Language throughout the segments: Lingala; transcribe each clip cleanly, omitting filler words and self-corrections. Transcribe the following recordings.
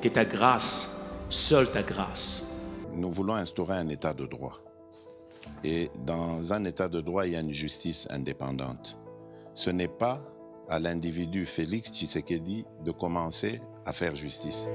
que ta grâce, seule ta grâce. Nous voulons instaurer un état de droit. Et dans un état de droit, il y a une justice indépendante. Ce n'est pas à l'individu Félix Tshisekedi de commencer à faire justice.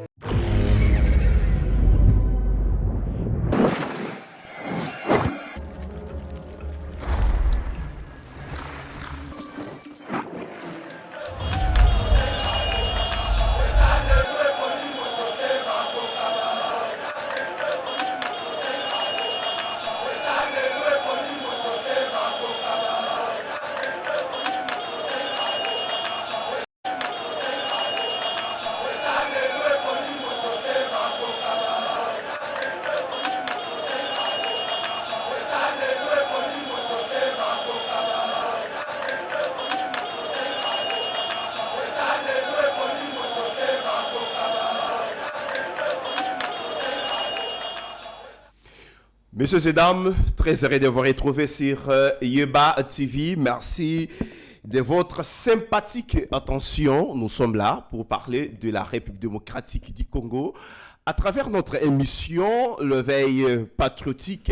Messieurs et dames, très heureux de vous retrouver sur Yeba TV. Merci de votre sympathique attention. Nous sommes là pour parler de la République démocratique du Congo à travers notre émission Le Veille patriotique.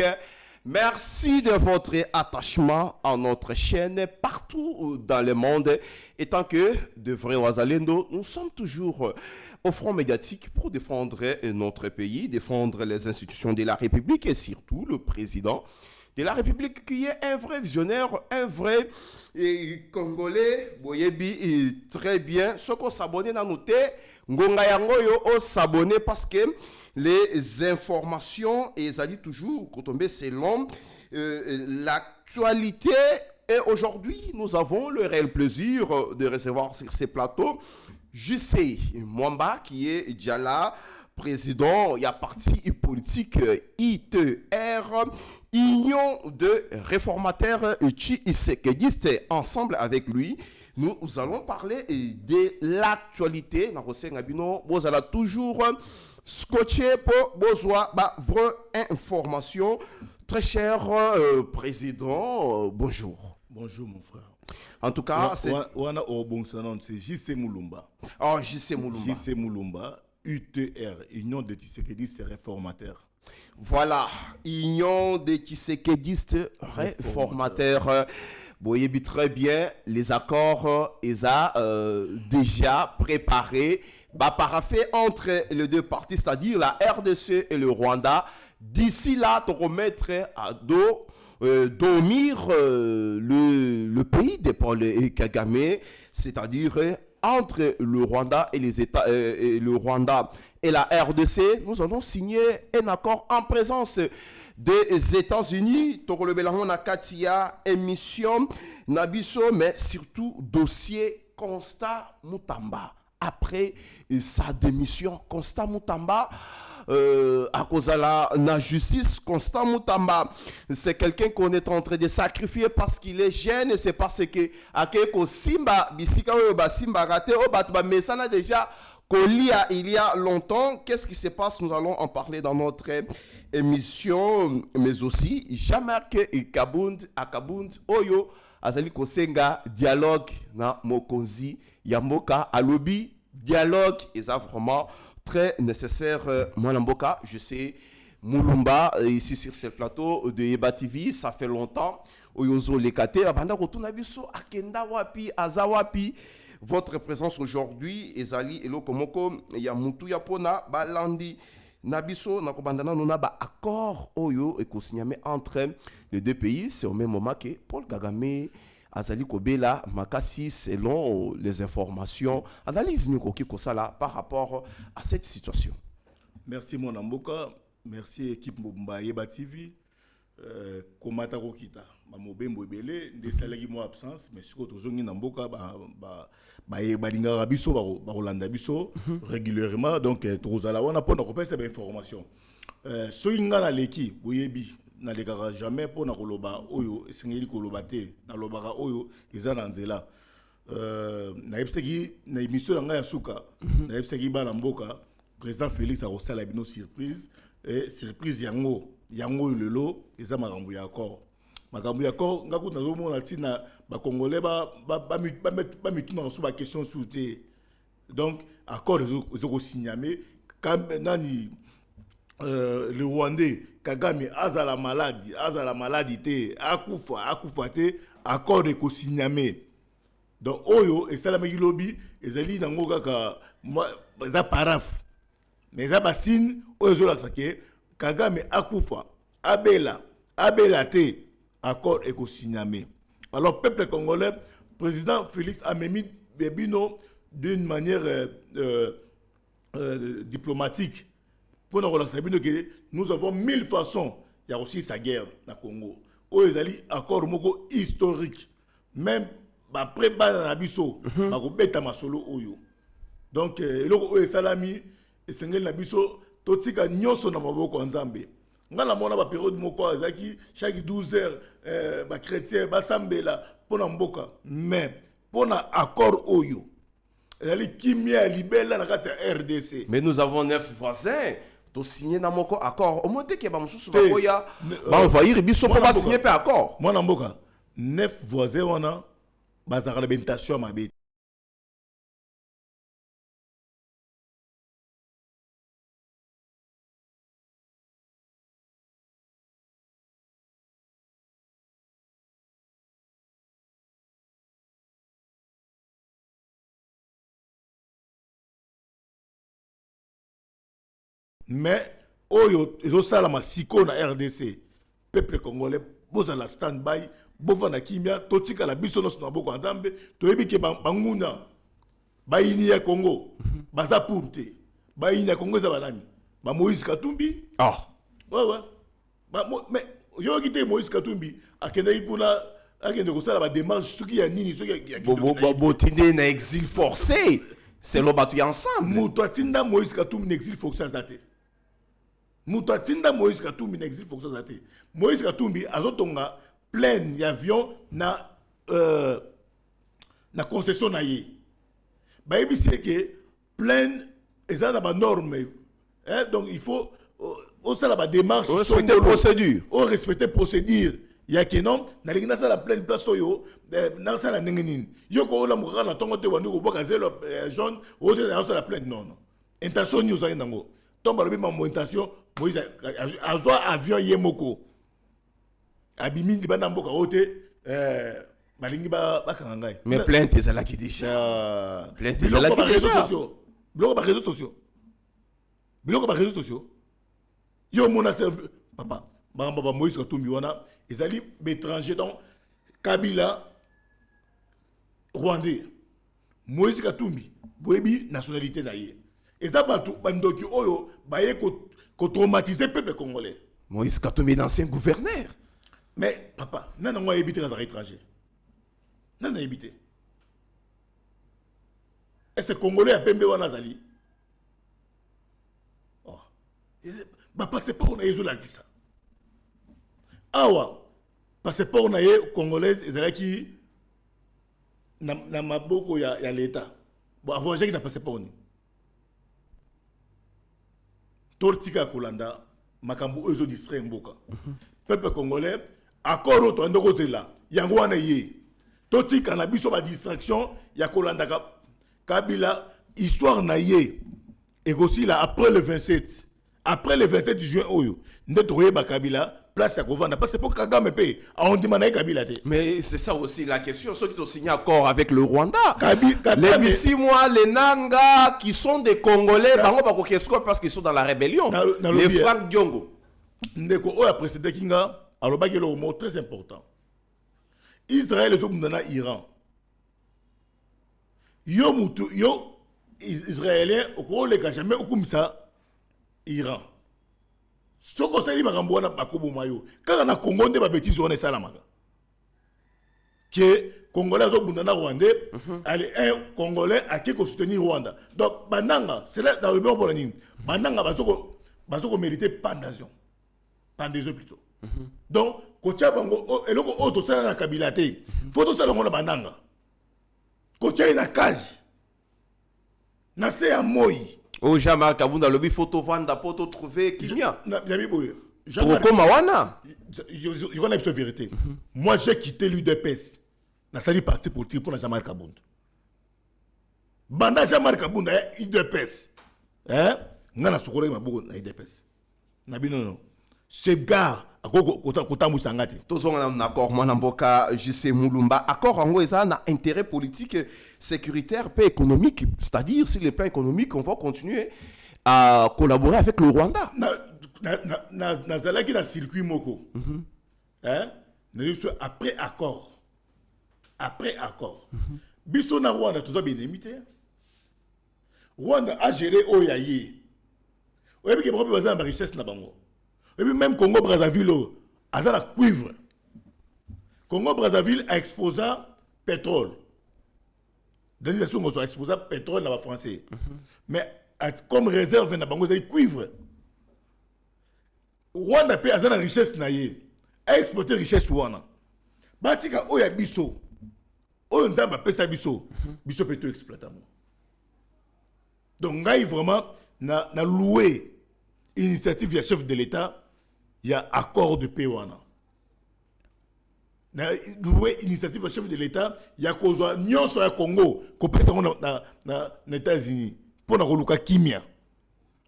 Merci de votre attachement à notre chaîne partout dans le monde. Et tant que de vrais Ouazalendo, nous sommes toujours au front médiatique pour défendre notre pays, défendre les institutions de la République et surtout le président de la République qui est un vrai visionnaire, un vrai Congolais. Boyebi très bien. Ce qu'on s'abonne à noter, Ngonga Yango yo s'abonner parce que les informations et ça dit toujours quand on met selon l'actualité. Et aujourd'hui, nous avons le réel plaisir de recevoir sur ces plateaux JC Mwamba qui est déjà là, président, il y a parti politique ITR, Union de réformateurs tshisekedistes. Ensemble avec lui, nous allons parler de l'actualité. Vous allez toujours scotché pour besoin de vraies informations. Très cher président, bonjour. Bonjour mon frère. En tout cas, c'est JC Moulumba. Oh, JC Moulumba. JC Moulumba, UTR, Union des Tshisekidistes réformateurs. Voilà, Union des Tshisekidistes réformateurs. Vous voyez très bien, les accords, ils ont déjà préparé, paraffé entre les deux parties, c'est-à-dire la RDC et le Rwanda. D'ici là, te remettre à dos, dormir le pays de Paul Kagame, c'est-à-dire entre le Rwanda et les États, le Rwanda et la RDC, nous allons signer un accord en présence des États-Unis. Tokolo Belango na Katia, émission Nabiso, mais surtout dossier Constant Mutamba. Après sa démission, Constant Mutamba, à cause de la justice, Constant Mutamba, c'est quelqu'un qu'on est en train de sacrifier parce qu'il est jeune, c'est parce que Akeko Simba, Bisika Simba raté, mais ça n'a déjà il y a longtemps. Qu'est-ce qui se passe? Nous allons en parler dans notre émission, mais aussi Jean-Marc Kabund, Akabund, Oyo, Azali Kosenga, dialogue na Mokonzi, Yamboka, Alobi, dialogue, et ça vraiment très nécessaire. Moi, Namboka, je sais, Moulumba, ici sur ce plateau de Yeba TV, ça fait longtemps. Oyozo Lekate, Abanda Kotunabiso, Akenda Wapi, Azawapi. Votre présence aujourd'hui, Ezali Elo Komoko, Yamutu Yapona, Balandi, Nabiso, Nakobandana, nous avons accord Oyo et Kosinyame entre les deux pays. C'est au même moment que Paul Kagame, Azali Kobela, Makassi, selon les informations, analyse Nukoki Kosala par rapport à cette situation. Merci mon Amboka, merci équipe Mbumba Yeba TV. Komata Rokita, Mobembo Ebele, des salariés mo absence, mais ce que tu as Namboka, Balinga Rabiso, Rolanda Biso, régulièrement, donc tu as la on a pas de cette information. Ce qui est l'équipe, Boyebi, n'a jamais pour na koloba Oyo, Sengeli Kolobate, na Lobara Oyo, Izananzela. Na Epsegi, na émission Nanga Yasuka, na Epsegi Balamboka, président Félix a reçu la bino surprise, et surprise Yango. Yango lelo eza makambo ya accord ngaku nazomona tina ba congolais ba mituna so ba question souté donc accord ezoko signamé le Rwandais, Kagame, azala maladie, akufa te, accord de Kosigname. Donc, Oyo, et ça la lobby, et Zali nango kaka, ça paraf. Mais ça bassine, Oyo la sake, Kagame, akufa, abela te, accord de Kosigname. Alors, peuple congolais, président Félix a mis Bebino d'une manière diplomatique. Pour nous relancer, nous avons 1000 façons. Il y a aussi sa guerre dans le Congo. Où il y a un accord historique. Même après Banabiso, Beta Masolo Oyo. Donc, il y a Salami, et Sengel Nabiso, Totika Nyoso Namaboko Nzambe. Dans la période de chaque 12 heures, les chrétiens, les sambela, pour Namboka. Mais, pour un accord Oyo, il y a Kimia Libella dans la RDC. Mais nous avons 9 voisins. Tu signé dans mon accord. Au moins, dès qu'il y a un souci, il y a un envahir, il faut pas signer un accord. Moi, Namboka, 9 voisins, on a bazar la bentation à ma bête. Mais, Oyo, ils ont ça la massiko na RDC. Peuple congolais, boza la stand-by, bova na kimia, totika la biso nos na boko andambe, toyebi ke banguna, bayini ya Congo, baza pourte, bayini ya Congo za banani, ba Moïse Katumbi. Ah. Ouais. Mais, yo kite Moïse Katumbi, akende ikuna, akende kosala ba démarche, soki ya nini, soki ya Botinde na exil forcé. C'est le battu ensemble. Moutatinda Moïse Katumbi na exil forcé zate. Moutatinda Moïse Katumbi na exil forcé zate. Moïse Katumbi azotonga plein d'avions na concession na ye. Ba yebi c'est que plein eza na ba norme. Donc il faut au ça la démarche, respecter procédure. Au respecter procédure. Ya que non, na lingina ça la pleine place yo, na ça la nengeni. Yo ko la mukaka na tongo te wandi ko boka zelo jaune, o te na ça la pleine non. Intention news za ndango. Tomba lobi ma intention, Moïse azwa avion yemoko. Abimi di bana mboka ote balingi ba kangai. Mais plainte ezala ki déjà. Plainte ezala ki déjà. Biloko ba réseaux sociaux. Yo mona serve papa. Bamba Moïse Katumbi wana ezali étranger donc Kabila Rwandais. Moïse Katumbi boyebi nationalité na ye. Eza batu bandoki oyo baye ko traumatiser peuple congolais. Moïse Katumbi d'ancien gouverneur. Mais papa, nana ngwa éviter les étrangers. Nana éviter. Est-ce congolais a pembe wana zali? Oh. Ba passeport na yezo la kisa. Awa, passeport na ye congolais ezalaki na maboko ya l'État. Bon, avant j'ai na passeport ni. Tortika Kolanda, makambo ezo distrait mboka. Peuple congolais, accord auto ndoko zela, yango wana ye. Tortika na biso ba distraction ya Kolanda Kabila, histoire na ye. Et aussi là après le 27 juin oyo, ndeto ba Kabila place à Kovanda parce que pour Kagame paye on demande Kabila te. Mais c'est ça aussi la question, ceux qui ont signé accord avec le Rwanda. Les Missi moi les Nanga qui sont des Congolais, parce qu'ils sont dans la rébellion. Les Franck Diongo. Ndeko oya précédé kinga alobaki le mot très important. Israël est au dans Iran. Yo Israélien au le jamais comme ça Iran. Ce qu'on s'est dit, makambo wana bakobo mayo. Quand na Congo nde ba bêtise on est salamaka. Que Congolais zo bundana Rwandais, allez un Congolais a qui soutenir Rwanda. Donc bananga, c'est là dans le bon pour la ligne. Bananga bazoko mériter pendaison. Pendaison plutôt. Donc kocha bango eloko auto sala na Kabila te. Faut to sala ngona bananga. Kocha ina cage. Na se a moi. Oh, Jean-Marc Kabunda, le photo vanda poto trouver Kinya. Je connais la vérité. Moi, j'ai quitté l'UDPS. Je suis parti politique pour Jean-Marc Kabunda. Banda Jean-Marc Kabunda, UDPS. ngana sokola maboko na IDPS na bino non ce gars kota musangati tozonga na accord mwana mboka JC Mulumba accord ango eza na intérêt politique sécuritaire et économique, c'est-à-dire sur le plan économique on va continuer à collaborer avec le Rwanda na zalaki na circuit moko hein après accord biso na Rwanda toza bien limité Rwanda a géré Oyaye oyebi ke ba bazana ba richesse na bango. Et puis même Congo Brazzaville a la cuivre. Congo Brazzaville a exposé pétrole. L'organisation a exposé pétrole dans le français. Mais comme réserve na bango c'est cuivre. Rwanda a la richesse naie. A exploité richesse Rwanda. Batika oya biso. Oyo ndamba pesa biso. Biso peut tout exploiter. Donc ngai vraiment na loué initiative du chef de l'État. Il y a accord de paix. Na loué initiative du chef de l'État, il y a cause nyon sur le Congo, qu'on peut dans les États-Unis pour na koluka kimia.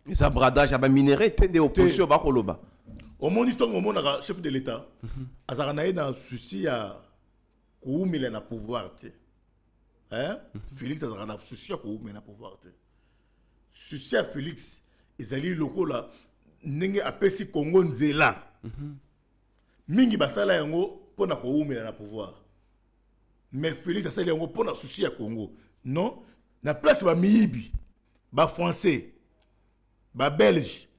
Et ça bradage à minerai des oppositions ba koloba. Au monde histoire au monde chef de l'État, azaranaye na souci à koumela na pouvoir te. Hein? Félix azarana souci à koumela na pouvoir te. Souci à Félix, ils allaient locaux là. Nenge apesi Congo nzela mingi basala yango pona ko umela na pouvoir mais Félix asali yango pona souci ya Congo non na place ba miyibi ba français ba belge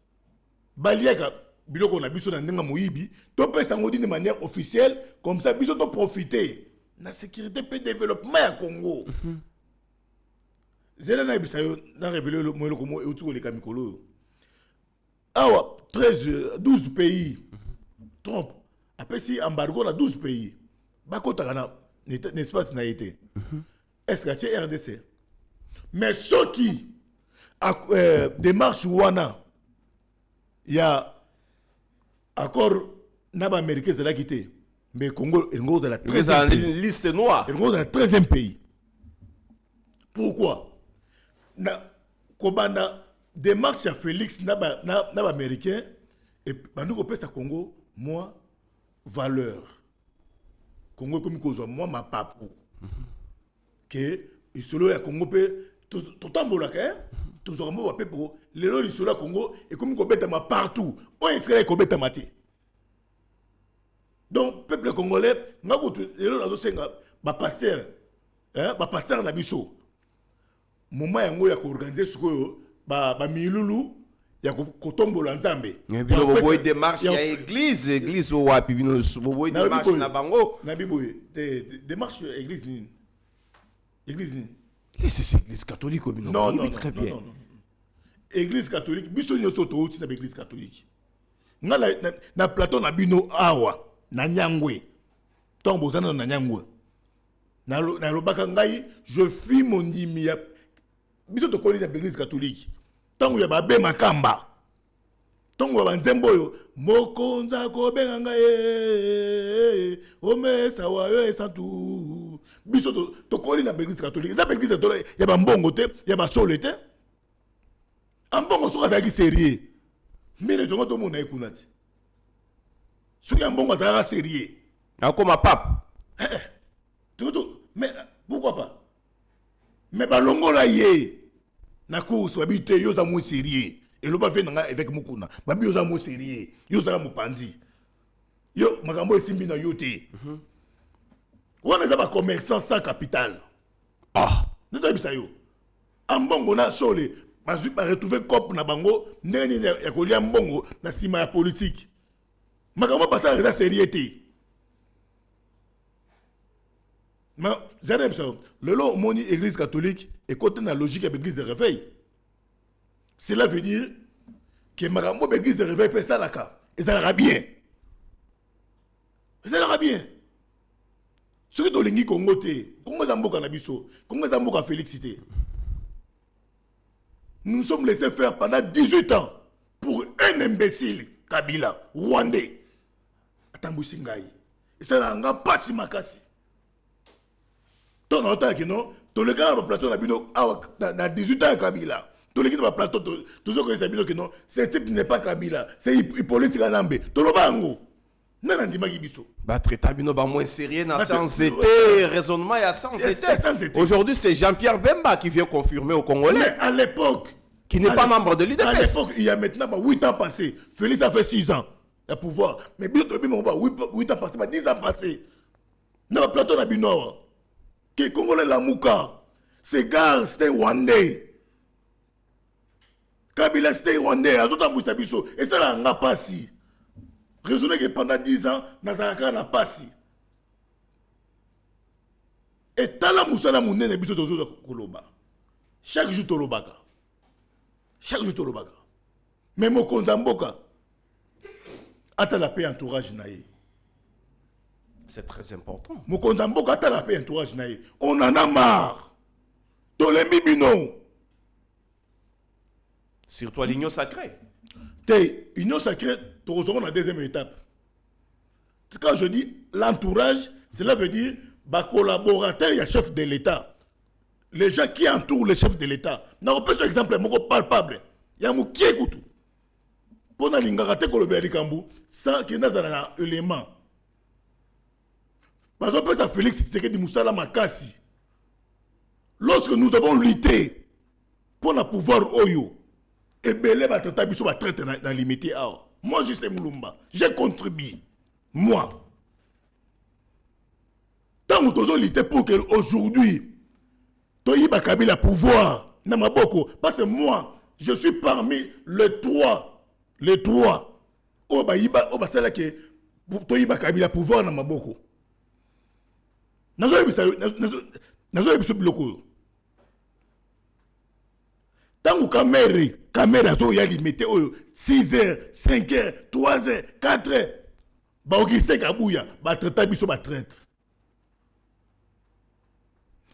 ba liaka biloko na biso na ndenga moyibi to pesa yango d'une manière officielle comme ça biso to profiter na sécurité pe développement ya Congo zela na bisayo na révéler le moyo ko mo e utu le kamikolo. Ah, 12 pays. Trump. Après, si embargo, on a 12 pays. Bakotagana, n'est-ce pas, n'a été. Est-ce que c'est RDC? Mais ceux qui démarche Wana, il y a accord Naba américain de la quitté. Mais Congo est de la 13e pays. Liste noire. Il est de la 13e pays. Pourquoi? Kobana. Démarche à Félix naba américain et bandou pèse à Congo moi valeur Congo comme cause moi ma papu que il solo ya Congo pe tout tambola ka tout zoramo pe pour les lois solo Congo et comme ko beta ma partout on est ko beta mati donc peuple congolais ngako les lois zo senga ba pasteur na biso moment yango ya ko organiser ce ba milulu ya kotombola nzambe bino boy démarche ya église o wapi bino boy démarche na bango na biboye démarche église ni c'est église catholique bino non très bien non église catholique biso nyoso to uti na église catholique ngala na plateau na bino awa na nyangwe tombo zana na nyangwe na lobaka ngai je fuis mon ndimi ya biso to koli na église catholique. Tango ya babe makamba tango ya nzembo yo mokonza ko benga ngai omesa wa yo esantu biso to koli na église catholique za église to ya ba mbongo te ya ba sole te ambongo soka za ki sérieux mbele to ngoto mona ikunati soki ambongo za sérieux akoma pape mais pourquoi pas mais balongola ye na course babi te yo za mo sérieux et lo ba venanga avec mukuna babi yo za mo sérieux yo za mo panzi yo makambo esimbi na yo te wana za ba commerçant sans capital nto bisa yo ambongo na sole bazui ba retrouver cop na bango ndeni ya kolia mbongo na sima ya politique makambo basa za sérieux te mais j'aime ça le lot moni église catholique et côté la logique de l'église de réveil. Cela veut dire que marambo l'église de réveil fait ça là ka et ça ira bien. Ça ira bien. Ce que dolingi Congo té, Congo zamboka na biso, Congo zamboka félicité. Nous nous sommes laissés faire pendant 18 ans pour un imbécile Kabila, Rwandais. Atambusi ngai. Et ça n'a pas si makasi. Ton autant que non, ton le gars na plateau na bino na 18 ans Kabila. Tout le monde va plateau, tout ce que c'est que non, ce type n'est pas Kabila, c'est Hippolyte Kanambe. Tout le bango. Non, non, dis-moi Gibiso. Bah, traiter bino ba moins sérieux dans Bah, sans tu- été, raisonnement, il y a sans Yes, été. sans été. Aujourd'hui, c'est Jean-Pierre Bemba qui vient confirmer aux Congolais, Mais à l'époque, qui n'est pas membre de à l'UDPS. l'époque, il y a maintenant 8 ans passés. Félix a fait 6 ans. Il a pouvoir. Mais bien, 8 ans passés, 10 ans passés. Dans le plateau de Bino, que Congolais la Mouka, ces gars, c'était Rwandais. Kabila, c'était Rwandais. À tout en Boustabiso. Et ça, là, n'a pas si. Raisonnez que pendant 10 ans, Nazaraka n'a pas si. Et Tala Moussala Mouné n'est pas de Koloba. Chaque jour, Tolobaka. Chaque jour, Tolobaka. Mais mon Konzamboka, attends la paix entourage naïe. C'est très important. Mon Konzamboka, attends la paix entourage naïe. On en a marre. Tolembi Bino. Surtout à l'union sacrée. T'es union sacrée, tu reçois la deuxième étape. Quand je dis l'entourage, cela veut dire bah, collaborateur, il y a chef de l'État. Les gens qui entourent le chef de l'État. Non, on peut faire exemple, mon palpable. Il y a un qui écoute. Pour nous, l'ingaraté que le Bélikambu, ça qui est dans un élément. Par exemple, ça Félix Tshisekedi Moussala Makassi. Lorsque nous avons lutté pour le pouvoir Oyo, et Belé va traiter va traiter dans limité. Moi, je sais Moulumba. J'ai contribué. Moi. Tant que nous avons lutté pour qu'aujourd'hui, Toyiba Kabila pouvoir, Namaboko, parce que moi, je suis parmi les trois. Les trois. Oba c'est là que Toyiba Kabila pouvoir, Namaboko. Nazo yebiso biloko. Tant que caméra zo ya limité 6h, 5h, 3h, 4h. Ba Augustin Kabuya, ba traiter biso ba traître.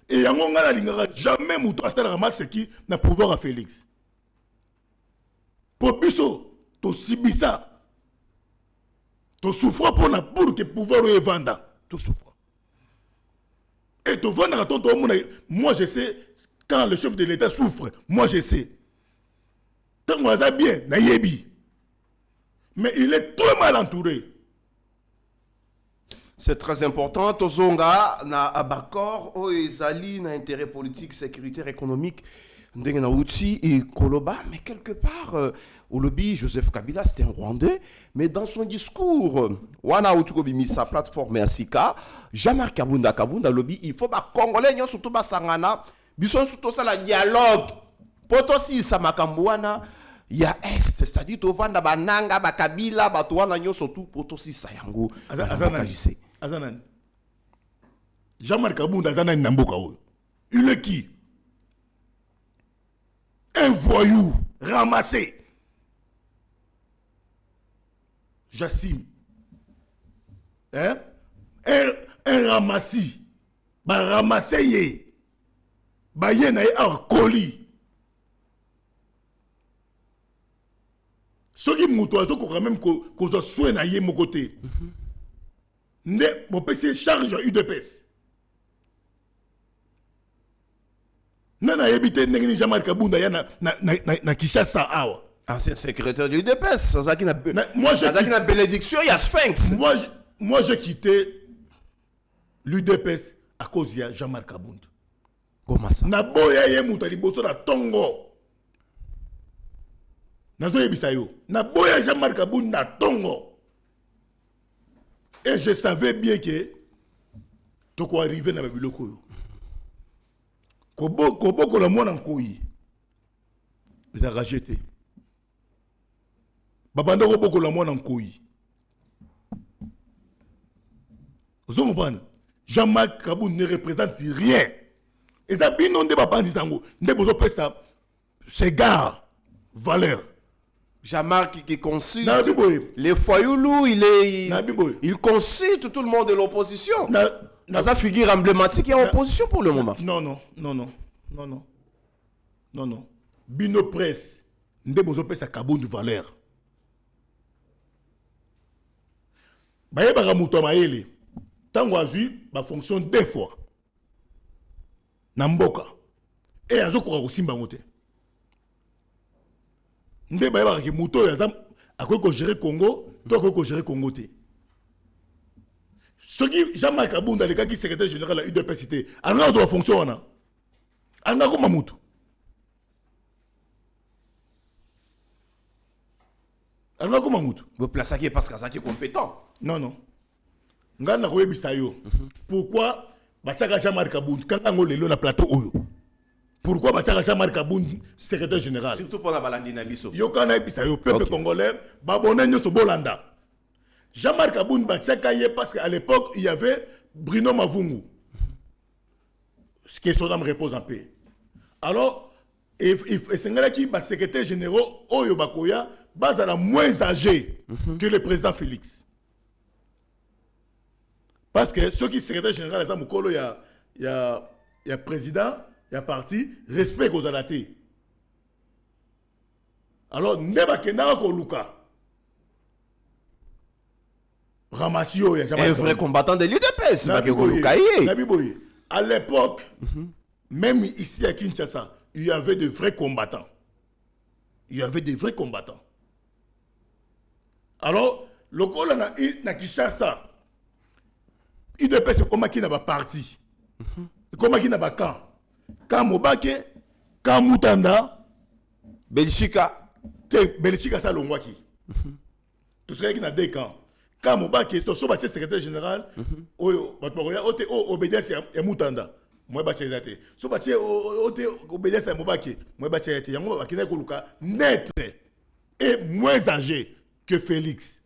Et yango ngala lingara jamais muto astala ramasser qui na pouvoir à Félix. Pour biso to sibisa. To souffre pour que pouvoir e vanda, to souffre. Et tu vois, moi je sais, quand le chef de l'État souffre, moi je sais. Quand on va bien, naïebi. Mais il est très mal entouré. C'est très important. Tozonga na abakor o ezali na intérêt politique, sécuritaire, économique. Ndenge na outil et Koloba, mais quelque part, au lobby, Joseph Kabila, c'était un Rwandais, mais dans son discours, Wana Outukobi sa plateforme à Sika, Jean-Marc Kabunda lobby, il faut que les Congolais, surtout les Sangana, bison surtout ça la dialogue. Potosi Samakambouana, il y a Est, c'est-à-dire Tovanda Bananga, Bakabila, Batouana, surtout Potosi Sayango. Azanan. Jean-Marc Kabunda, Azanan Namboka. Il est qui? Un voyou ramassé. Jassim. Hein? Un ramassi. Ba ramassé yé. Ba yé na yé un colis. Ce qui moutoise, quand même qu'on soit soin na yé mon côté. Ne, mon PC charge UDPS. Nana habité n'engini Jean-Marc Kabunda ya na Kinshasa awa. Ancien secrétaire du UDPS, moi j'ai une bénédiction, il y a Sphinx. Moi j'ai quitté l'UDPS à cause de Jean-Marc Kabunda. Comment ça? Na boya ye muta liboso na tongo. Nazo yebisa yo. Na boya Jean-Marc Kabunda na tongo. Et je savais bien que toko arriver na biloko yo. Koboko la mwana nkoyi. Il a rajeté. Babanda koboko la mwana nkoyi. Vous comprenez? Jean-Marc Kabunda ne représente rien. Et ça bino nde bapandi sango. Nde bozo pesta ses gars valeur. Jean-Marc qui consulte les foyoulous, il consulte tout le monde de l'opposition. Dans sa figure emblématique, il y a opposition pour le moment. Non. Bino presse, nde bozo pesa Kabunda valeur. Baye baka muto maele. Tango azui ba fonction deux fois. Na mboka. Et azokoka kosimba ngote. Nde ba ki muto ya tam akoy ko gérer Congo, to akoy ko gérer Congo te. Ce qui Jean-Marc Abounda le qui secrétaire général de l'UDPS en a de fonction on a. En a comme Mamutu. En a comme Mamutu. Vous placez qui parce que ça qui est compétent. Non non. Ngana ko yebisa yo. Pourquoi Bachaka Jean-Marc Abounda quand on le na plateau oyo. Pourquoi Bachaka Jean-Marc Abounda secrétaire général? Surtout pour la balandi na biso. Yo kana yebisa yo peuple congolais ba bonne nyoso bolanda. Jean-Marc Abounda Bachaka yé parce qu'à l'époque il y avait Bruno Mavungu. Ce qui est son âme repose en paix. Alors c'est là qui ba secrétaire général oyo bakoya bazala moins âgé que le président Félix. Parce que ceux qui sont secrétaire général, il y a président, il y a parti, respect aux alatés. Alors, Neba Kenara Koluka. Ramassio, il y a jamais un vrai combattant de l'UDPS. À l'époque, même ici à Kinshasa, il y avait de vrais combattants. Il y avait des vrais combattants. Alors, le col na Kinshasa, il dépêche comment qui n'a pas parti. Comment qui n'a pas camp. Quand Mobake, quand Moutanda, Belchika. Belchika ça l'ongwaki. Tout ce qui n'a deux camps. Quand Mobake, tu es secrétaire général, obédience à Moutanda. Moi, je suis so baché obédience à Mobake. Moi, je suis yango bakina koluka net et moins âgé que Félix.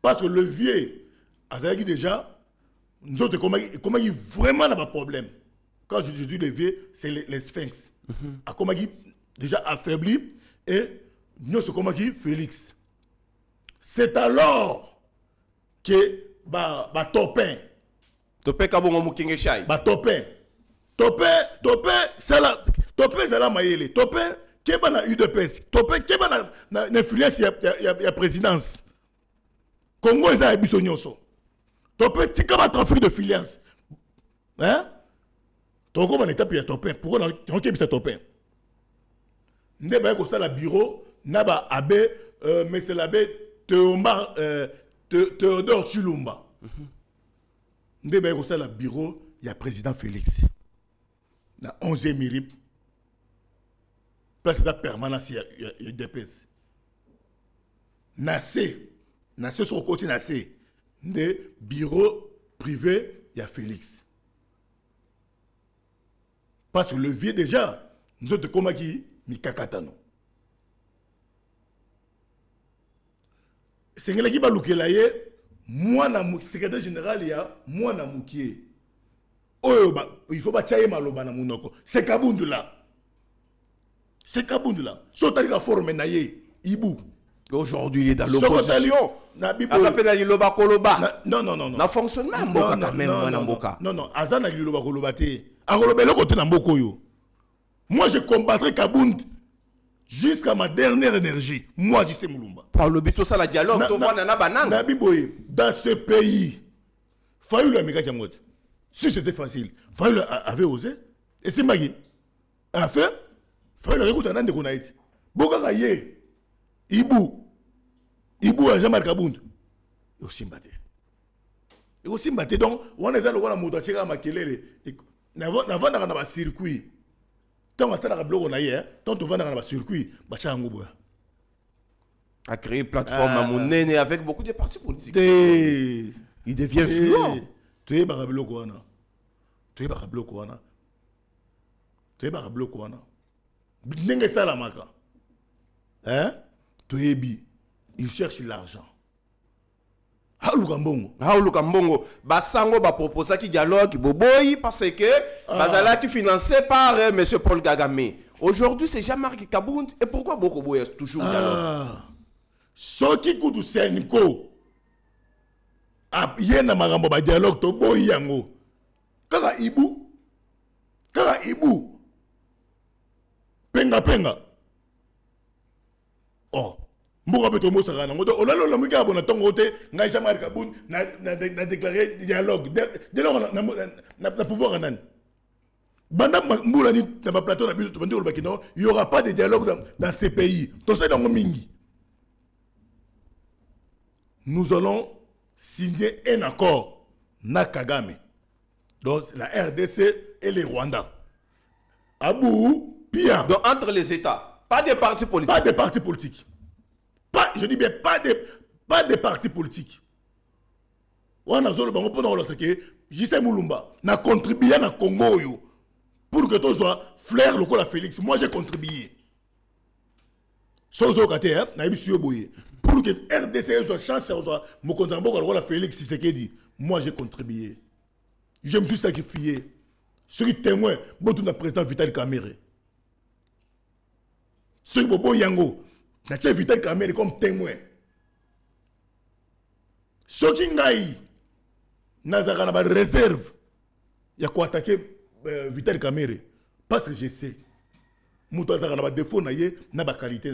Parce que le vieux Azalaki déjà, nous autres, comment il vraiment n'a pas de problème. Quand je dis les vieux, c'est les sphinx. Comment il déjà affaibli et nous sommes comment il Félix. C'est alors que Topin. Topin kabongo mukinge shai. Topin. Topin, c'est la maïele. Topin, qui est dans UDPS. Topin, qui est dans l'influence, il y a présidence. Congo, ils ont un bisognoso. Topin, c'est comme un trafic de filiance. Hein? Donc, comment on est appelé à Topin? Pourquoi on est appelé à Topin? Nous avons un la bureau, nous avons abbé, mais c'est l'abbé Théodore Chilumba. Nous avons un bureau, il y a président Félix. Dans 11e MIRIP. Place de permanence, il y a des pièces. Nassé sur le côté Nassé. Des bureaux privés, il y a Félix. Parce que le vieux déjà, nous autres comme qui, Mikakatano. C'est ce qui va louer moi, le secrétaire général, il y a moi, il faut pas tchayer maloba na munoko. C'est Kabundula. C'est Kabundula. Sotali ka forme na ye, Ibu. Aujourd'hui, il est dans l'opposition. Non, fonctionnement. Non. Azana liloba koloba te. Akolobelo kote na mboko yo. Moi, je combattrai Kabound jusqu'à ma dernière énergie. Moi, Justin Moulumba. Par le but, ça, la dialogue, dans ce pays, Fayou l'Amérique Djamout. Si c'était facile, Fayou avait osé. Et c'est Magui. A fait, Fayou l'a réécouté en Inde qu'on a été. Boka Yé, Ibu a jamais Kabound. Et aussi mbatté. Et aussi mbatté. Donc, on est allé voir la moto à Makelele. N'avant un circuit. Tant que ça a bloqué, on a hier. Tant que on va dans un circuit, a créé une plateforme à mon nez avec beaucoup de partis politiques. Il devient influent. Tu es barablo Kouana. Tu es barablo Kouana. Tu es barablo Kouana. N'est-ce pas la marque? Hein? Tu es bi. Il cherche l'argent. Hauluka Mbongo. Basango ba proposa qui dialogue boboyi parce que bazala qui financé par M. Paul Kagame. Aujourd'hui, c'est Jean-Marc Kabound. Et pourquoi Bokobo est toujours dialogue? Ce qui coûte Senko. Yena marambo ba dialogue to boyi yango. Kaka Ibu. Penga. Oh. Mboka beto mo saka nango to olalo la muka bona tongo te ngai Jean-Marc Kabound na déclarer dialogue. De lors na pouvoir nan. Banda Mboulani, dans ma plateau, il n'y aura pas de dialogue dans ces pays. Donc, c'est dans le Mingi. Nous allons signer un accord, Nakagame. Donc, la RDC et les Rwandais. Abou, bien. Donc, entre les États, pas des partis politiques. Pas de partis politiques. Pas, je dis bien, pas de partis politiques. On a besoin de J.C. Moulumba n'a contribué à Congo pour que tout soit flair le col Félix. Moi, j'ai contribué. Sozo Kate, pour que RDC soit chance, mon contribution le col Félix, c'est ce qu'il dit. Moi, j'ai contribué. Je me suis sacrifié. Je suis témoin, le président Vital Kamerhe. Ce qui est Yango, je Vital Kamerhe comme témoin. Ce qui est Nazara n'a réserve. Il y a quoi attaquer Vital Kamerhe. Parce que je sais. Mouta Nazara n'a défaut, n'a pas qualité.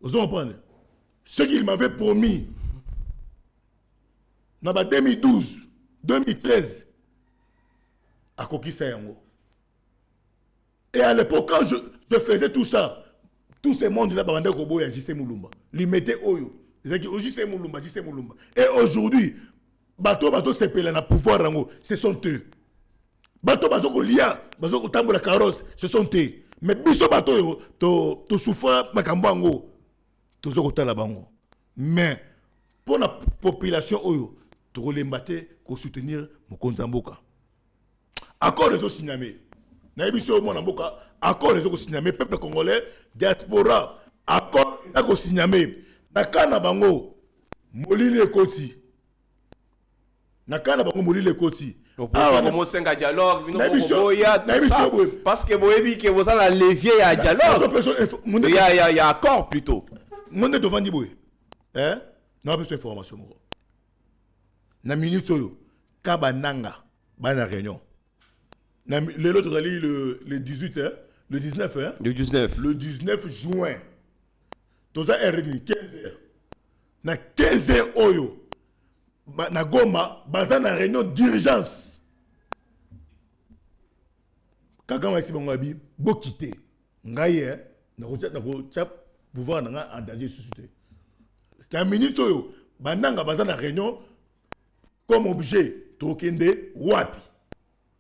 Vous comprenez? Ce qu'il m'avait promis, en 2012, 2013, à Kokisa Yango. Et à l'époque, quand je faisais tout ça, tout ce monde-là, il y a J.C. Moulumba. Il mettait Oyo. J.C. Moulumba. Et aujourd'hui, Bato Sepela na pouvoir rango, ce sont eux. Bato Kolia, Bato Tambola Carrosse, ce sont eux. Mais Biso Bato, to souffre Makambango, to Zokotala Bango. Mais pour la population Oyo, to Rolembate, ko soutenir Mokontamboka. Accord les autres signamés. Naïbiso Monamboka, accord les autres signamés, peuple congolais, diaspora, accord les autres signamés. Nakana bango molile koti. Nakana bango molile koti. Ah, on senga dialogue, parce que boyebi que vous avez levier à dialogue. Il y a accord plutôt. Mon est devant Niboy. Hein? Non, besoin d'information. Na minute soyo kabananga bana réunion. Na l'autre le 18 hein, le 19 hein. Le 19. Le 19 juin. Tout ça est réuni 15 heures. Na 15 heures oyo. Na Goma, baza na réunion d'urgence. Kagama isi bangabi, bo quitter. Ngaye, na ko pouvoir na en danger suscité. La minute oyo, bananga baza na réunion comme objet tokende wapi.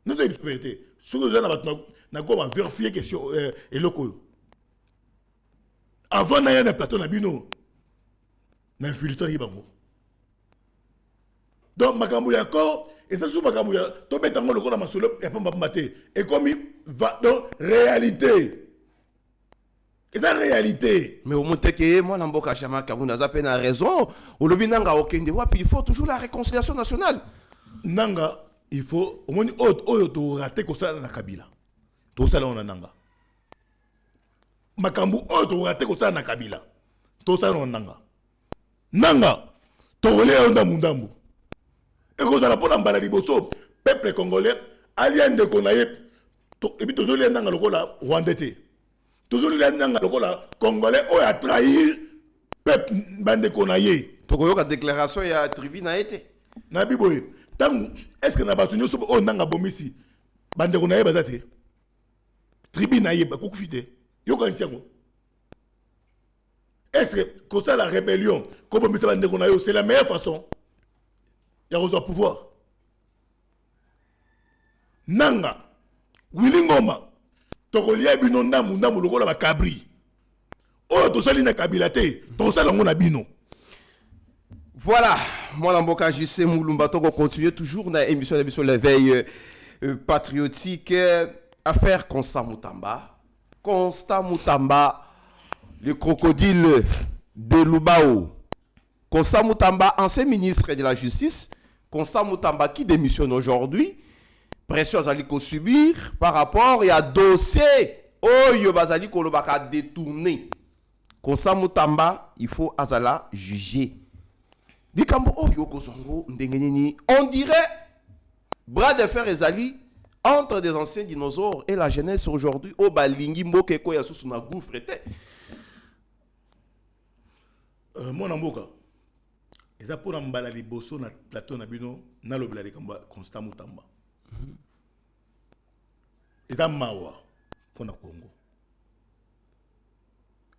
Nous devons vérité. Ce que nous na Goma vérifier question et loko. Avant na yana plateau na bino na infiltré yibango. Donc makambo ya corps et ça sous makambo ya to betango loko na masolo ya pamba maté et comme va donc réalité. Et ça réalité. Mais au monte que moi namboka chama kabuna za peine a raison. Au lobi nanga okende wapi il faut toujours la réconciliation nationale. Nanga il faut au moins oyo to rater ko ça na Kabila. To ça na nanga. Makambu oyo to raté ko ça na Kabila. To ça na nanga. Nanga to relé onda mundambu. Et ko za la pona mbala liboso peuple congolais alien de konaye to et puis to zoli nanga lokola Rwandais. To zoli nanga lokola congolais oyo a trahir peuple bande konaye. To ko yoka déclaration ya tribu na été. Na biboye. Tangu est-ce que na batu nyoso o nanga bomisi bande konaye bazate. Tribu na ye ba kokufite. Yoka ntiango. Est-ce que ça la rébellion comme bomisi bande konaye c'est la meilleure façon. Il y a un pouvoir. Nanga, Willingoma, Tokolia bino namu lokola ba kabri. Oh, to sali na kabilate, to sala ngona bino. Voilà, moi Lamboka J.C. Moulumba Togo continue toujours dans l'émission l'éveil patriotique. Affaire Constant Moutamba. Constant Moutamba, le crocodile de Lubao. Constant Moutamba, ancien ministre de la Justice. Constant Moutamba qui démissionne aujourd'hui. Pression Azaliko subir par rapport à dossier. Oh, Yobazali Kolobaka détourné. Constant Moutamba, il faut Azala juger. On dirait bras de fer Ezali entre des anciens dinosaures et la jeunesse aujourd'hui. Oh, balingi mboke ko ya susu na gouffre. Mon amboka. Et ça pour mbala liboso na plateau na bino na lobela de Constant Moutamba. eza mawa pour na Congo.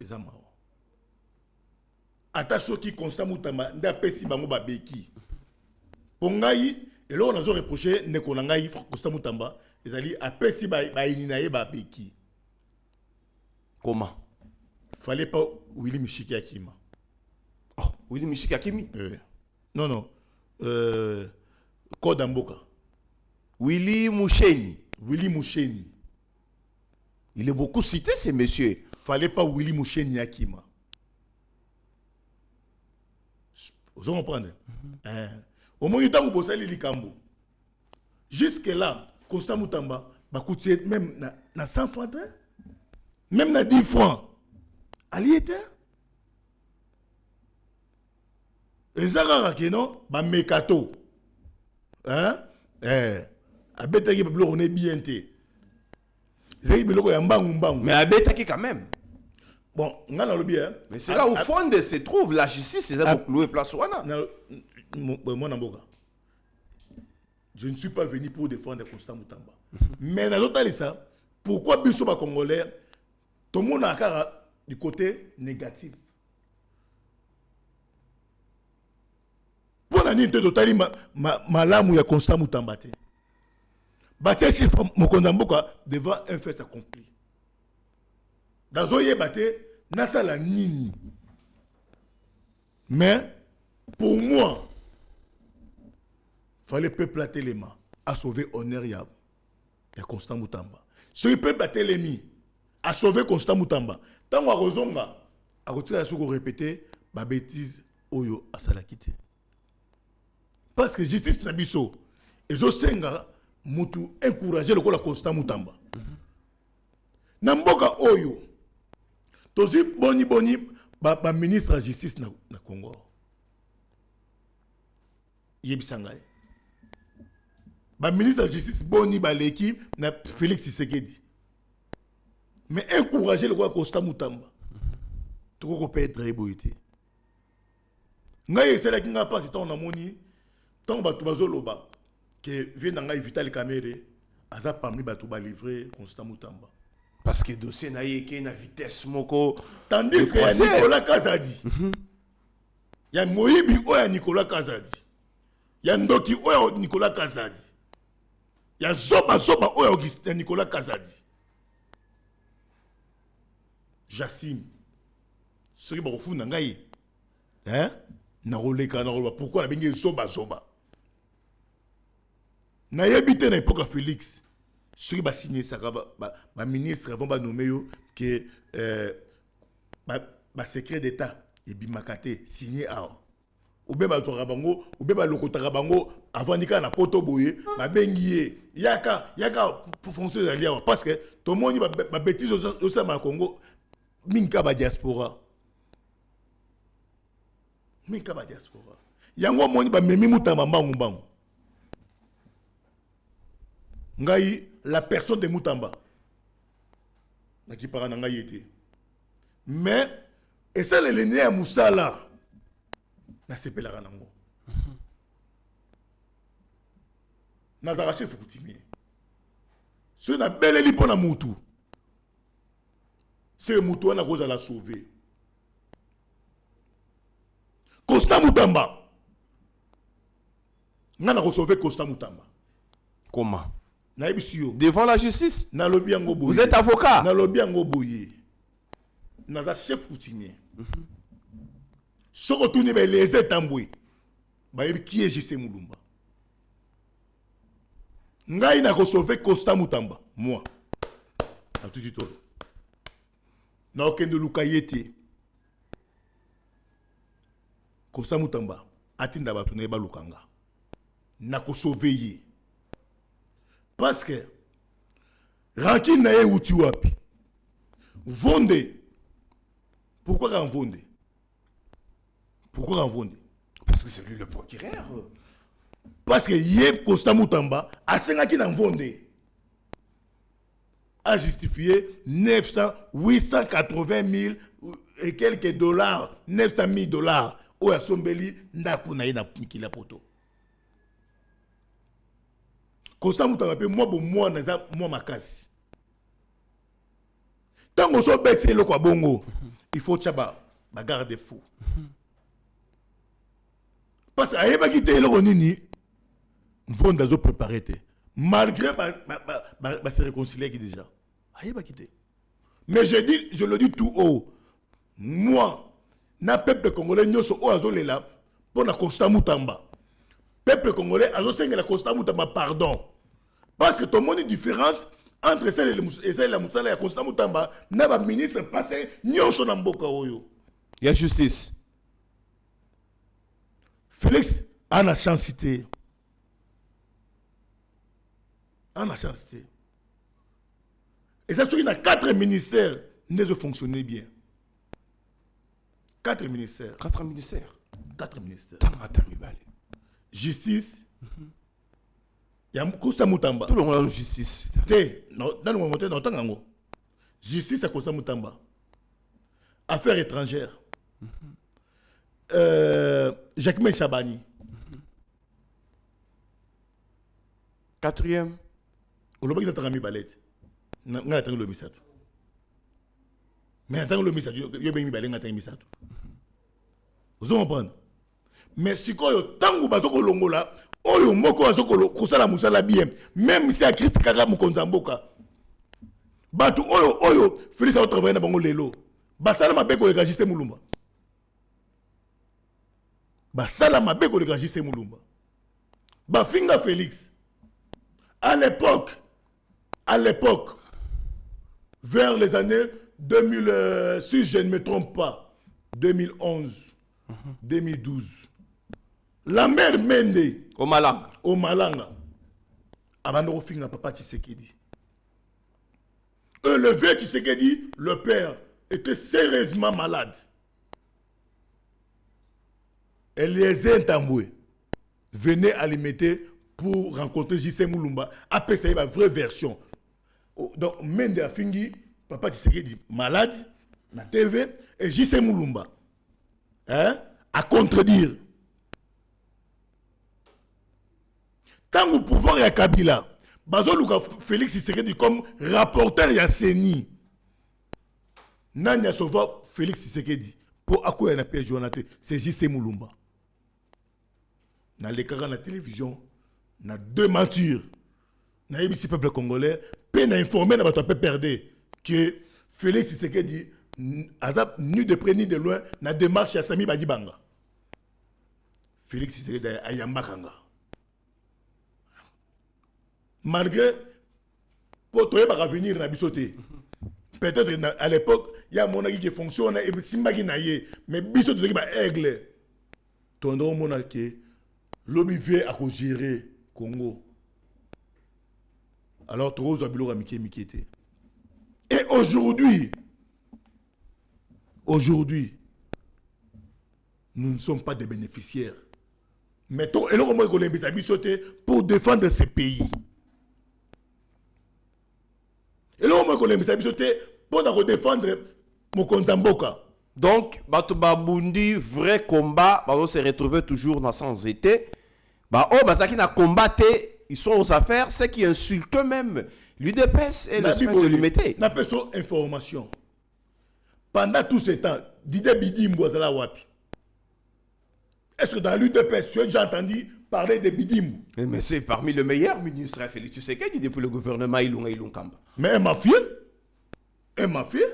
Eza mawa. Ata soki Constant Mutamba nda pesi bango ba beki. Pongai et là on a reproché ndeko na ngai Constant Mutamba ezali apesi ba inina ye ba beki. Comment? Fallait pas Willy Mishiki Akima. Oh, Willy Mishiki Akimi. Non non. Code Mboka. Willy Moucheni. Willy Moucheni. Il est beaucoup cité, ces messieurs. Fallait pas Willy Moucheni Akima. Vous comprenez? Au moins, il y a un likambo. Jusque-là, Constant Mutamba, même na 100 francs, même na 10 francs. Ali était. Et ça, c'est non, bah, mekato. Hein? Abetaki bablo on est bien té. Zai biloko ya mbangu. Mais Abetaki quand même. Bon, on a le bien. Mais c'est là au fond de se trouve la justice, c'est ça pour clouer place ouana. Moi Namboka. Je ne suis pas venu pour défendre Constant Mutamba. Mais dans l'autre ça, pourquoi biso ba congolais tout le monde a du côté négatif. Pour la nuit de totali malamu ya Constant Mutamba te. Batia chef Mokondamboka devant un fait accompli. Dans Zoye Bate, nasa la nini. Mais pour moi, fallait peuple plater les mains à sauver honneur ya Constant Mutamba. Si il peut plater les mains à sauver Constant Mutamba, tant qu'on a raison, à retirer la souko répéter, ma bêtise oyo à salakite. Parce que justice nabiso, et zo senga mutu encourager le kola Constant Mutamba. Namboka oyo, tozi boni ba ministre de la justice na Congo. Yebisangaye. Ba ministre de la justice boni ba l'équipe na Félix Tshisekedi. Mais encourager le kola Constant Mutamba. Toko peut être eboité. Ngai c'est là qui n'a pas si ton amoni, tant batu bazoloba que vient ngai Vital Kamerhe aza parmi batu ba livrer Constant Mutamba. Parce que le dossier n'a pas na vitesse moko. Tandis que Nicolas Kazadi. Il y a Moïbi ou Nicolas Kazadi. Il y a Ndoki ou Nicolas Kazadi. Il y a Zoba ou Nicolas Kazadi. Jassim. Ce qui est fou nangai. Hein? Naroleka naroba. Pourquoi la bengi Zoba? Na yebite na époque Félix. Ceux qui va signer ça, le ministre va nommer que le secret d'État et bimakate signé à ou bien bango ou bien lokota bango avant nika na poto boye ba bengié yaka pour fonctionner là parce que tout le monde va bêtise au sein du Congo minka ba diaspora yango moni ba memi mutamba mbangu ngai la personne de Mutamba qui parle dans Ngaïté. Mais et ça le liné à Moussala na sepela kanango. Na daraché fukutimi. Ce na belle li pona mutu. C'est mutu na cause la sauver. Constant Mutamba. Nana ko sauver Constant Mutamba. Comment? Devant la justice. Vous êtes avocat. Chef coutumier. Ce que tu n'es les étamboués. Qui est JC Moulumba? Ngai na sauvé Constant Mutamba. Moi. A tout dit tout. Na aucun de Lukayete. Constant Mutamba. Atinda batu na ba Lukanga. Na ko sauvé. Parce que Rankin na ye uti wapi. Vonde. Pourquoi quand Vonde? Parce que c'est lui le procureur. Parce que Yeb Constant Mutamba a 5 qui dans Vonde a justifié 880 000 et quelques dollars, 900 000 dollars au Assombeli ndaku na ye na mikila poto. Constant Mutamba pe moi makasi. Tant qu'on soit bête, c'est le quoi bongo. Il faut tchaba, garde fou. Parce que aïe, quitter le ronini, vont dans préparer. Malgré se réconcilier qui déjà. Aïe, quitter. Mais je le dis tout haut. Moi, na peuple congolais, nous sommes là pour la Costa Moutamba. Peuple congolais, la Costa Moutamba, pardon. Parce que tout le monde a une différence entre celle et la Moussala et la Costa Moutamba. N'a pas ministre passé, nous sommes en Boka Oyo. Il y a justice. Félix a la chance. A la chance. Et ça, il y a 4 ministères qui fonctionner bien. 4 ministères. 4 ministères. 4 ministères. Justice. Il y a Costa Moutamba. Tout le monde a justice. Non, justice à Costa Moutamba. Affaires étrangères. Jacquemin Chabani. 4e. On l'a pas mis ballet. On a attendu le message. Mais attends le message, il y a bien mis ballet, on a attendu le message. Vous comprenez? Mais si quand tango batoko longo là, oyo moko azoko kosala musala bien, même si a critique kaka mukontamboka. Batu oyo Félix a travaillé na bango lelo. Basala mabeko le registre mulumba. Basala mabeko le registre mulumba. Bafinga Félix. À l'époque, vers les années 2000, si je ne me trompe pas, 2011, 2012, la mère Mende, Au Malanga, Abandoro Finga Papa Tshisekedi. Le vieux Tshisekedi, le père, était sérieusement malade. Eliezer Ntambwe venait alimenter pour rencontrer J.C. Moulumba. Après ça, il y a une vraie version. Donc, Mende a fini, Papa Tshisekedi malade, na TV, et J.C. Moulumba à contredire. Tant au pouvoir, il y a Kabila. Bazoluka Félix Tshisekedi comme rapporteur ya CENI. Nanya Sova Félix Tshisekedi. Pour accueillir la paix journée, c'est J.C. Moulumba. Dans les cas de la télévision, na deux mentures. Na ABC peuple congolais, peine à informer na bato peu perdre que Félix Tshisekedi azap ni de près ni de loin na démarche à Sami Badibanga. Félix Tshisekedi a Yambakanga. Malgré pour toi va revenir na bisoté. Peut-être à l'époque, il y a mon qui fonctionne et Simbagi naie, mais bisoté va aigle. Ton nom mon que l'homme veut à gérer Congo. Alors, Toro Zabilo a Mikété. Et aujourd'hui, nous ne sommes pas des bénéficiaires. Mettons, et là, on va pour défendre ce pays. Et là, on va pour défendre Mokontamboka. Donc, Bato Babundi, vrai combat, Bato se retrouve toujours dans sans été. Basaki n'a combatté. Ils sont aux affaires, c'est qui insultent eux-mêmes l'UDPS et le soin de l'humanité. N'a pas son information. Pendant tout ce temps, Didier Bidimbo est là wapi. Est-ce que dans l'UDPS, tu as déjà entendu parler de Bidimbo? Mais c'est parmi les meilleurs ministres, Félix Tshisekedi, depuis le gouvernement Ilunga Kamba. Mais un mafia?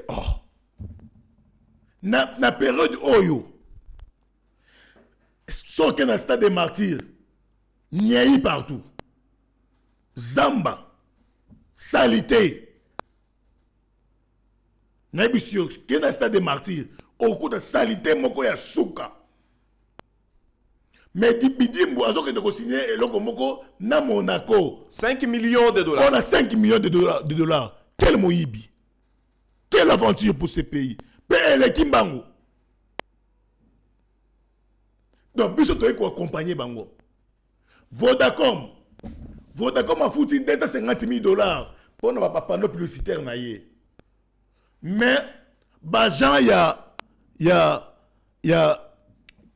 Oh. Na période Oyo. Sauf qu'il y a un stade de martyrs. Il y a eu partout. Zamba, salité. Nabisio, qui est un stade de martyrs, au cours de salité, moko ya souka. Mais Dibidimbo, alors que nous signé et l'on moko na Monaco. 5 millions de dollars. On a 5 millions de dollars. Quel moïbi. Quelle aventure pour ce pays. PL Kimbango. Donc, biso toi ko accompagner bango. Vodacom a foutu 250 000 dollars pour ne pas panneau publicitaire. Mais, il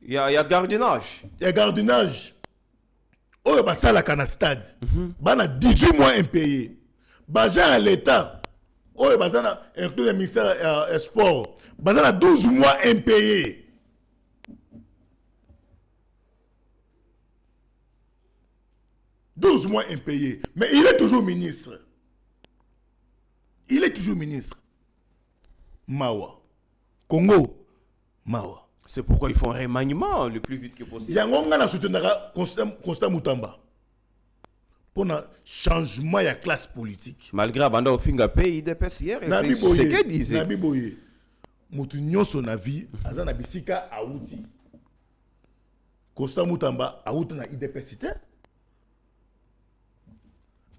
y a gardiennage. Il y a gardiennage. Oh, ça la canastade. Il y a 18 mois impayés. Bajan à l'État. Oh, bazana, inclus le ministère sport. Bazana 12 mois impayés. Douze mois impayés. Mais il est toujours ministre. Il est toujours ministre. Mawa. Congo. Mawa. C'est pourquoi il faut un remaniement le plus vite que possible. Yangonga na soutenara Constant Moutamba. Pour un changement de la classe politique. Malgré Abanda Ofinga Pay, IDPS hier, Nabi c'est ce qu'elle disait. Nabi Boye. Mutu nyonso na vie, azana bisika auti. Constant Moutamba auti na IDPS te.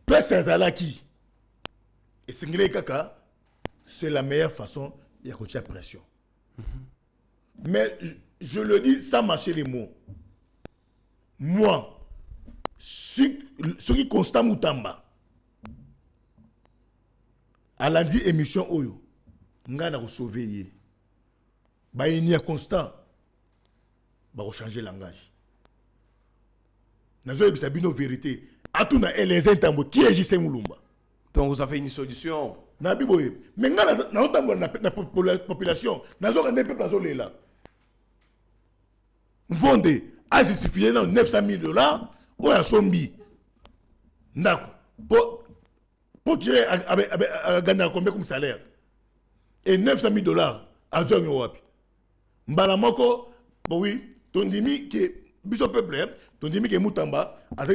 Place Azalaki. Et Singile Kaka, c'est la meilleure façon de faire pression. Mais je le dis sans mâcher les mots. Moi, ce qui constant Moutamba, à lundi émission Oyo, nga na sauver. Bah il y a constant, bah changer langage. Nazo ebisabino vérité. Atuna les intambo qui est J.C. Moulumba. Donc vous avez une solution. Nabi boye. Mais nga na otambo na population, nazo ka peuple nazo lela. Vende a justifié dans $900,000 ou à sombi. Ndako. Pour qu'il ait gagné combien comme salaire. Et $900,000 à John Wapi. Mbala moko, bon oui, ton dimi que biso peuple, ton dimi que Moutamba a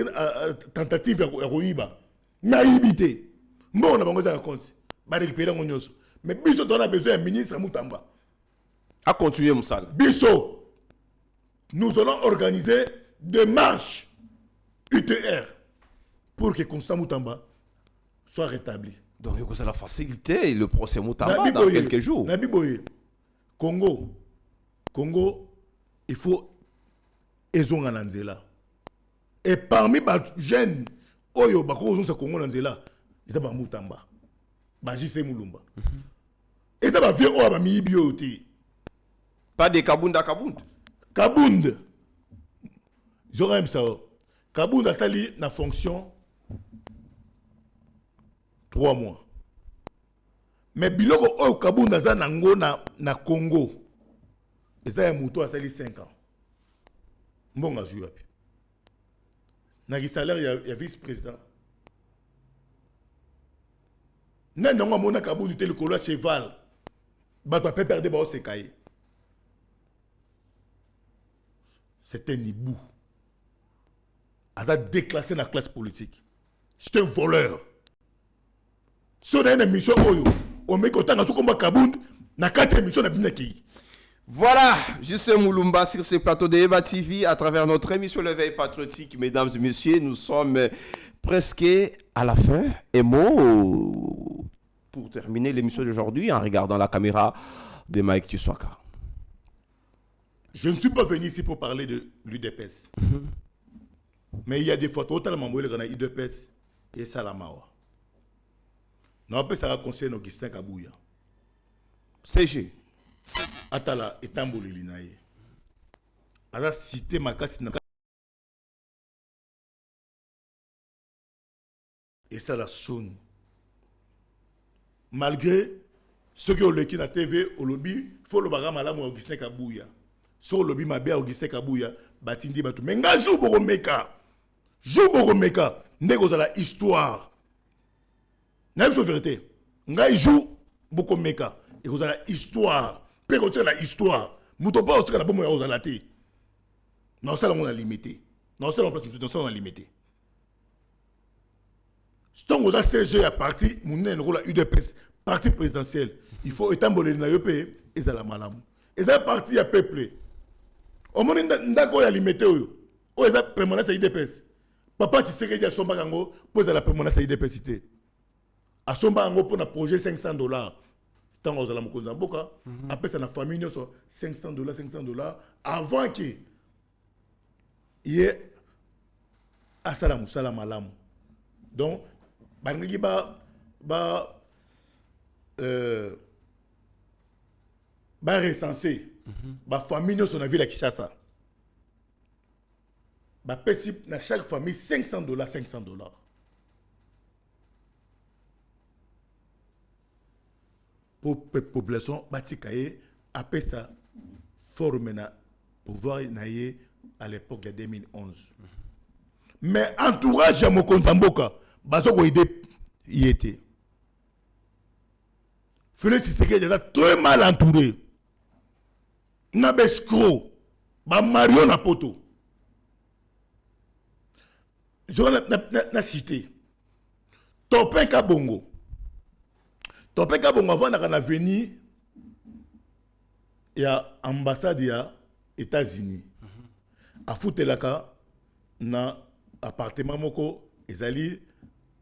tentative à Roïba. Naïvité. Bon, on a besoin de compte. Ba récupérer mon nyos. Mais biso on a besoin d'un ministre Moutamba. À continuer Moussala. Biso, nous allons organiser des marches UTR pour que Constant Moutamba soit rétabli. Donc vous allez faciliter le procès Moutamba dans quelques jours. Nabi Boye, Congo, il faut ezonga nanzela. Et parmi les jeunes, oyo bako zo Congo nanzela, ils ba Moutamba. Ba J.C. Moulumba. Et ça va faire ba mi bioti. Pas de Kabunda Kabunda. Kabund. J'aurais ça. Kabund a sali na fonction 3 mois. Mais biloko oyo Kabund a nango na Congo. Et ça un mouton a sali 5 ans. Mbonga joué. Na ki salaire il y a vice-président. Nan nango mona Kabund te le colo cheval. Ba pa perdre ba o se cailler. C'est un hibou. Il a déclassé la classe politique. C'est un voleur. Si on a une émission, on met autant de combat Kabound, na 4 émissions de Binaki. Voilà, J.C. Moulumba sur ce plateau de Eva TV à travers notre émission L'éveil patriotique. Mesdames et messieurs, nous sommes presque à la fin. Et mot pour terminer l'émission d'aujourd'hui en regardant la caméra de Mike Tsouaka. Je ne suis pas venu ici pour parler de l'UDPS. Mais il y a des fois, totalement, il y a l'UDPS et Salamawa. Nous peut ça conseiller Augustin Kabouya. CG. Atala et Tambolilinaye. A cité Makasi. Et ça la sonne. Malgré ceux qui ont l'équipe à TV, au lobby, il faut le barrage à Augustin Kabouya. Sur le lobby, ma bien Augustin Kabouya, Batindi Batou. Mais nga jou boromeka. Jou boromeka. Nego dans la histoire. N'a pas de vérité. Nga jou boromeka. Et vous avez la histoire. Puis vous avez la histoire. Mouton pas aussi la bombe à la tête. Non, ça on a limité. Non, ça on a limité. Si on a CG à parti, mon rôle à UDPS, parti présidentiel, il faut étamboler dans le pays et ça la malam. Et ça parti à peuple. Au moment où on a limité, on a permanence à UDPS. Papa, tu sais qu'il y a son bagango pour la permanence à UDPS. À son bagango pour un projet $500. Tant qu'on a la Mokozamboka, après ça, la famille, $500, $500, avant qu'il y ait Assalam, Salam Alam. Donc, Bangui va recenser la famille de son ville à Kinshasa. Bah, dans chaque famille, $500, $500. pour la population, Batikaye, après ça, forme na pouvoir naïe à l'époque de 2011. Mais entourage à Mokontamboka, Bazoko Ide y était. Félix Tshisekedi est très mal entouré. Na bescro, ba Mario na poto. Je na cité. Topin Kabongo. Topin Kabongo avant na venir il y a ambassade ya États-Unis. A Foutelaka na appartement moko ezali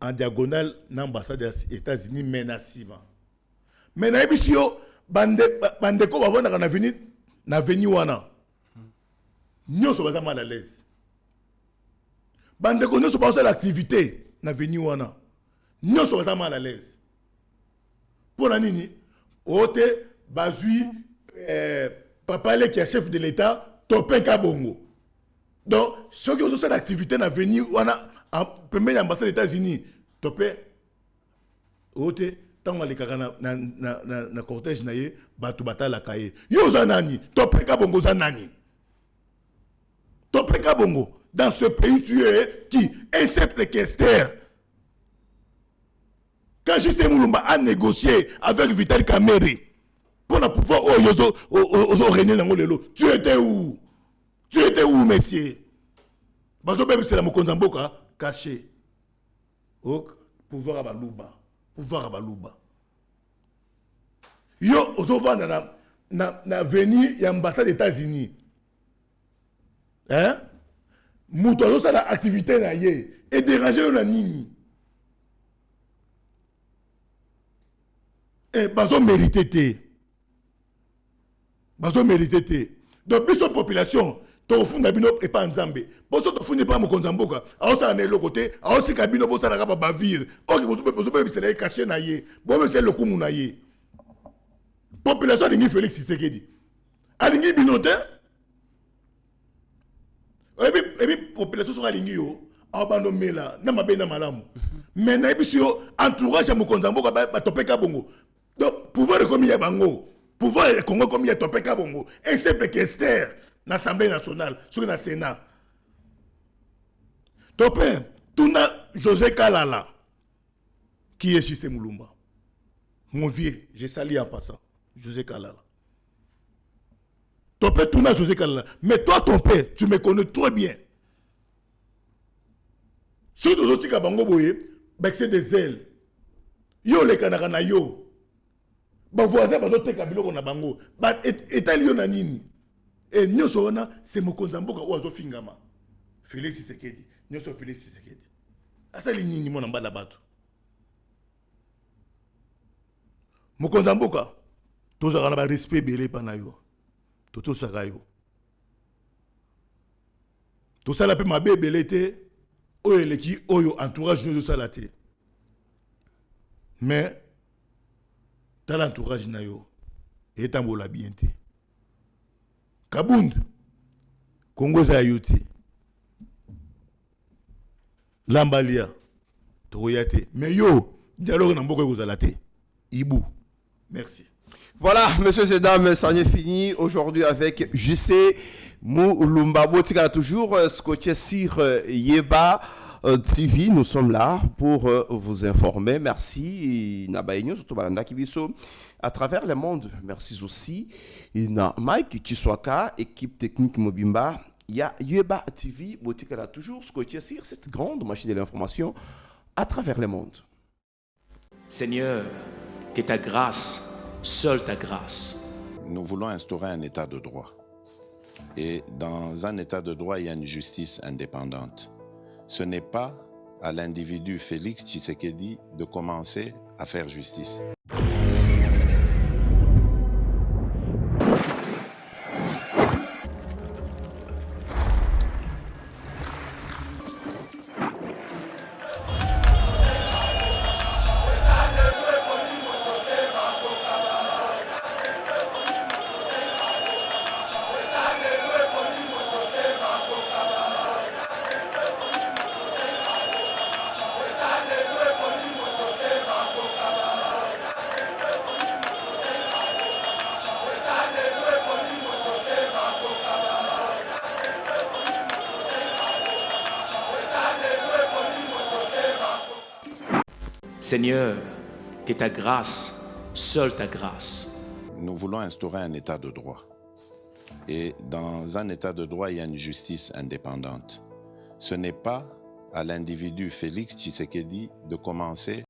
en diagonale na ambassade des États-Unis menacima. Mais na ebisio bandeko bavona na veni wana. Nyonso baza mal à l'aise. Bandeko nyonso baza l'activité na veni wana. Nyonso baza mal à l'aise. Pour la nini ote bazui papa qui est chef de l'État Topin Kabongo. Donc, ceux qui ont cette activité dans venir, on a en premier ambassade des États-Unis, Topé, Ote, tant que les carana na cortège naie, batu bata la kaye. Yo zanani, Topé Kabongo zanani. Topé Kabongo, dans ce pays tu es qui un simple questeur. Quand J.C. Moulumba a négocié avec Vital Kamerhe pour pouvoir régner dans le lot, tu étais où? Tu étais où, messieurs? C'est la Mokonzamboka caché. Pouvoir à Balouba. Pouvoir à Balouba. Yo, Ozova na venu l'ambassade des États-Unis. Hein? Moutozo, ça la activité na yé. Et déranger la nini. Eh, bazo mérité. Bazo mérité. Donc, plus de population. To funda bino et pas nzambe boso to fundi pas mokonzamboka aosa na le côté aosi kabino bosa na ba bavir oki boso be bisela caché na ye bo be c'est le kumu na ye population lingi Félix Tshisekedi alingi binote et puis population so alingi yo abando mela na mabe na malamu mais na bisio entourage mokonzamboka ba topeka bongo donc pouvoir comme ya bango pouvoir le Congo comme ya topeka bongo un simple questeur l'Assemblée nationale, sur le Sénat. Topin, Tuna José Kalala, qui est J.C. Moulumba. Mon vieux, j'ai sali en passant. José Kalala. Topin, Tuna José Kalala. Mais toi, ton père, tu me connais très bien. Ceux de l'autre Kabango Boye, c'est des ailes. Yo le kanakana yo. Ba voisin, ba d'autres Kabilo na bango. Ba etalio na nini. Et nous sommes c'est Mokonzamboka ou Azo Fingama. Félix Tshisekedi. Nous sommes Félix Tshisekedi. Asa lini ni mon amba la bato. Mokonzamboka. Tous on a respect belé panayo. Toto sagayo. Tout ça la pe ma belé te. Oyo leki oyo entourage nous salate. Mais dans l'entourage na yo et tambola bien te. Kabund, Congo Zayuti, Lambalia, Toyate, mais yo, dialogue n'a pas de Ibou. Merci. Voilà, messieurs et dames, ça en est fini aujourd'hui avec J.C. Moulumba. Botika toujours scotché sur Yeba TV. Nous sommes là pour vous informer. Merci. Nabaïnyo, surtout Balanda Kibiso. À travers le monde, merci aussi. Il y a Mike Chiswaka, équipe technique Mobimba. Il y a Yeba TV, Botika là toujours scotché sur cette grande machine de l'information à travers le monde. Seigneur, que ta grâce, seule ta grâce. Nous voulons instaurer un état de droit. Et dans un état de droit, il y a une justice indépendante. Ce n'est pas à l'individu Félix Tshisekedi de commencer à faire justice. Seigneur, que ta grâce, seule ta grâce, Nous voulons instaurer un état de droit. Et dans un état de droit, il y a une justice indépendante. Ce n'est pas à l'individu Félix Tshisekedi de commencer